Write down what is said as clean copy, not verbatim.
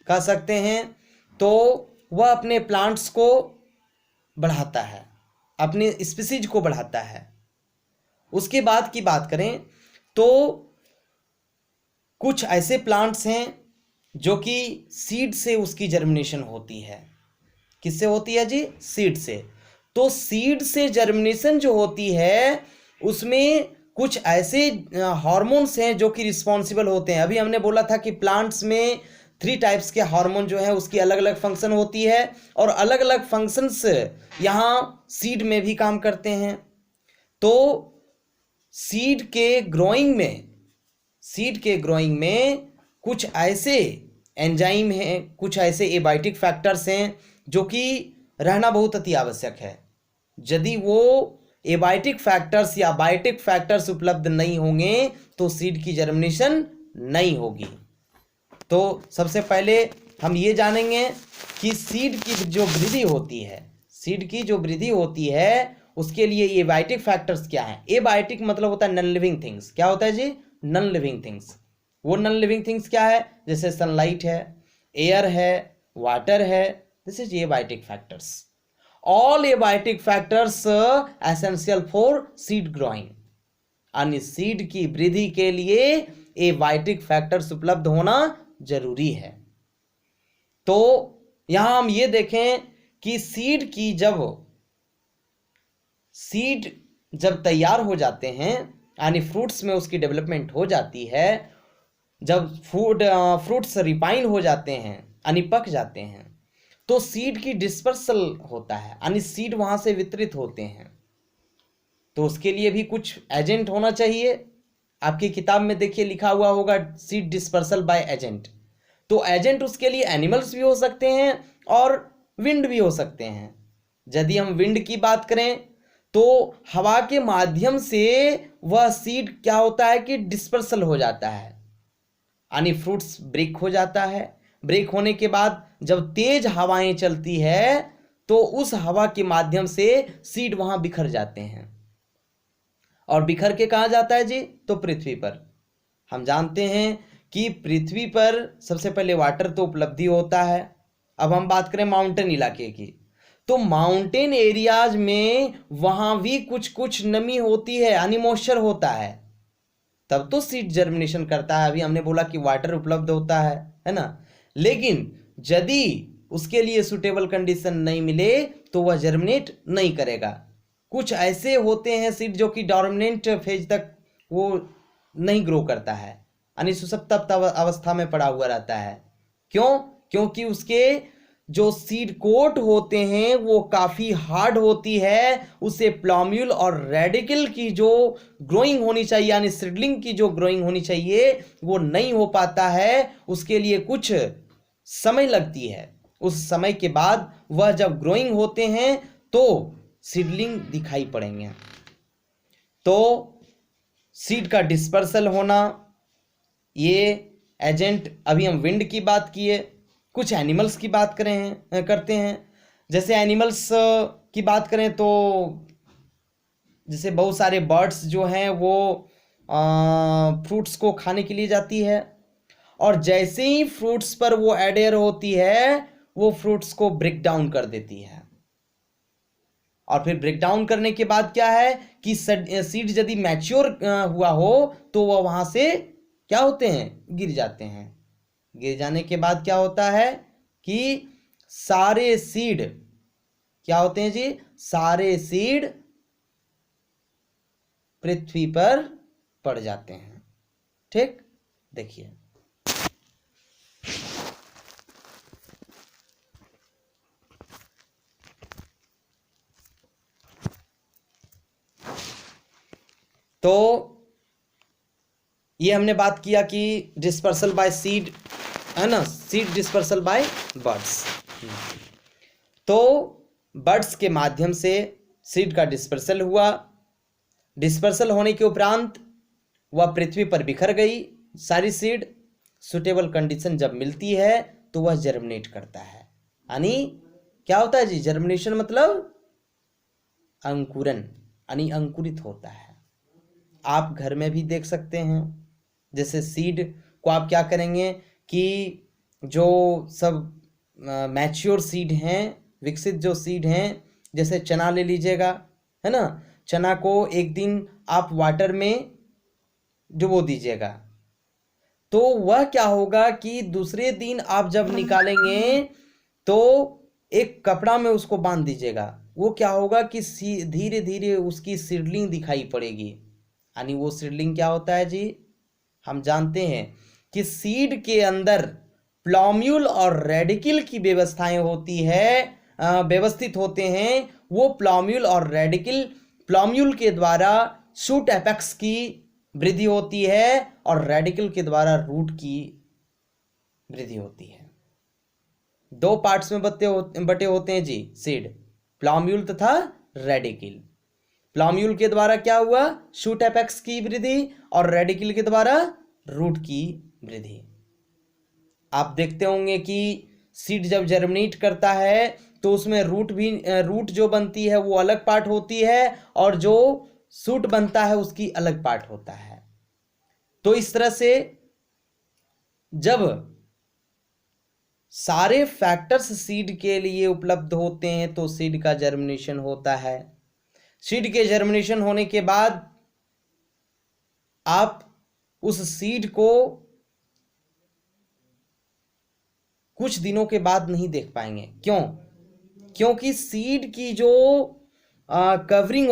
कह सकते हैं, तो वह अपने प्लांट्स को बढ़ाता है, अपने स्पीसीज को बढ़ाता है। उसके बाद की बात करें तो कुछ ऐसे प्लांट्स हैं जो कि सीड से उसकी जर्मिनेशन होती है। किससे होती है जी? सीड से। तो सीड से जर्मिनेशन जो होती है उसमें कुछ ऐसे हार्मोन्स हैं जो कि रिस्पॉन्सिबल होते हैं। अभी हमने बोला था कि प्लांट्स में 3 टाइप्स के हार्मोन जो है उसकी अलग अलग फंक्शन होती है, और अलग अलग फंक्शंस यहाँ सीड में भी काम करते हैं। तो सीड के ग्रोइंग में कुछ ऐसे एंजाइम हैं, कुछ ऐसे एबायोटिक फैक्टर्स हैं जो कि रहना बहुत अति आवश्यक है। यदि वो एबायोटिक फैक्टर्स या बायोटिक फैक्टर्स उपलब्ध नहीं होंगे तो सीड की जर्मिनेशन नहीं होगी। तो सबसे पहले हम ये जानेंगे कि सीड की जो वृद्धि होती है उसके लिए एबायोटिक फैक्टर्स क्या हैं। एबायोटिक मतलब होता है नॉन लिविंग थिंग्स। क्या होता है जी? Non living things. वो नॉन लिविंग थिंग्स क्या है? जैसे सनलाइट है, एयर है, वाटर है, this is abiotic factors. All abiotic factors essential for seed growing. यानी सीड की वृद्धि के लिए एबायोटिक फैक्टर्स उपलब्ध होना जरूरी है। तो यहां हम ये देखें कि सीड जब तैयार हो जाते हैं, यानी फ्रूट्स में उसकी डेवलपमेंट हो जाती है, जब फ्रूट्स रिपाइन हो जाते हैं यानी पक जाते हैं, तो सीड की डिस्पर्सल होता है, यानी सीड वहां से वितरित होते हैं। तो उसके लिए भी कुछ एजेंट होना चाहिए। आपकी किताब में देखिए लिखा हुआ होगा सीड डिस्पर्सल बाय एजेंट। तो एजेंट उसके लिए एनिमल्स भी हो सकते हैं और विंड भी हो सकते हैं। यदि हम विंड की बात करें तो हवा के माध्यम से वह सीड क्या होता है कि डिस्पर्सल हो जाता है, यानी फ्रूट्स ब्रेक हो जाता है। ब्रेक होने के बाद जब तेज हवाएं चलती है तो उस हवा के माध्यम से सीड वहां बिखर जाते हैं। और बिखर के कहाँ जाता है जी? तो पृथ्वी पर। हम जानते हैं कि पृथ्वी पर सबसे पहले वाटर तो उपलब्धि होता है। अब हम बात करें माउंटेन इलाके की, तो माउंटेन एरियाज में वहां भी कुछ कुछ नमी होती है, यानी मॉइस्चर होता है, तब तो सीड जर्मिनेशन करता है। अभी हमने बोला कि वाटर उपलब्ध होता है ना। लेकिन यदि उसके लिए सुटेबल कंडीशन नहीं मिले तो वह जर्मिनेट नहीं करेगा। कुछ ऐसे होते हैं सीड जो कि डोर्मेंट फेज तक वो नहीं ग्रो करता है, यानी सुसप्त अवस्था में पड़ा हुआ रहता है। क्यों? क्योंकि उसके जो सीड कोट होते हैं वो काफी हार्ड होती है। उसे प्लाम्यूल और रेडिकल की जो ग्रोइंग होनी चाहिए, यानी सीडलिंग की जो ग्रोइंग होनी चाहिए, वो नहीं हो पाता है। उसके लिए कुछ समय लगती है। उस समय के बाद वह जब ग्रोइंग होते हैं तो सीडलिंग दिखाई पड़ेंगे। तो सीड का डिस्पर्सल होना, ये एजेंट। अभी हम विंड की बात किए, कुछ एनिमल्स की बात करते हैं। जैसे एनिमल्स की बात करें तो जैसे बहुत सारे बर्ड्स जो हैं वो फ्रूट्स को खाने के लिए जाती है, और जैसे ही फ्रूट्स पर वो एडेयर होती है वो फ्रूट्स को ब्रेक डाउन कर देती है। और फिर ब्रेक डाउन करने के बाद क्या है कि सीड यदि मैच्योर हुआ हो तो वह वहां से क्या होते हैं? गिर जाते हैं। गिर जाने के बाद क्या होता है कि सारे सीड क्या होते हैं जी? सारे सीड पृथ्वी पर पड़ जाते हैं। ठीक, देखिए तो ये हमने बात किया कि डिस्पर्सल बाय सीड है ना, सीड डिस्पर्सल बाय बर्ड्स। तो बर्ड्स के माध्यम से सीड का डिस्पर्सल हुआ। डिस्पर्सल होने के उपरांत वह पृथ्वी पर बिखर गई सारी सीड। सुटेबल कंडीशन जब मिलती है तो वह जर्मिनेट करता है। यानी क्या होता है जी? जर्मिनेशन मतलब अंकुरन, यानी अंकुरित होता है। आप घर में भी देख सकते हैं, जैसे सीड को आप क्या करेंगे कि जो सब मैच्योर सीड हैं, विकसित जो सीड हैं, जैसे चना ले लीजिएगा, है ना। चना को एक दिन आप वाटर में डुबो दीजिएगा, तो वह क्या होगा कि दूसरे दिन आप जब निकालेंगे तो एक कपड़ा में उसको बांध दीजिएगा। वो क्या होगा कि धीरे धीरे उसकी सीडलिंग दिखाई पड़ेगी। यानी वो सीडलिंग क्या होता है जी, हम जानते हैं कि सीड के अंदर प्लॉम्यूल और रेडिकल की व्यवस्थाएं होती है, व्यवस्थित होते हैं। वो प्लॉम्यूल और रेडिकल, प्लॉम्यूल के द्वारा शूट एपेक्स की वृद्धि होती है और रेडिकल के द्वारा रूट की वृद्धि होती है। दो पार्ट्स में बटे होते हैं जी सीड, प्लॉम्यूल तथा रेडिकल। प्लॉम्यूल के द्वारा क्या हुआ, शूट एपेक्स की वृद्धि, और रेडिकल के द्वारा रूट की वृद्धि। आप देखते होंगे कि सीड जब जर्मिनेट करता है तो उसमें रूट जो बनती है वो अलग पार्ट होती है, और जो शूट बनता है उसकी अलग पार्ट होता है। तो इस तरह से जब सारे फैक्टर्स सीड के लिए उपलब्ध होते हैं तो सीड का जर्मिनेशन होता है। सीड के जर्मिनेशन होने के बाद आप उस सीड को कुछ दिनों के बाद नहीं देख पाएंगे। क्यों? क्योंकि सीड की जो कवरिंग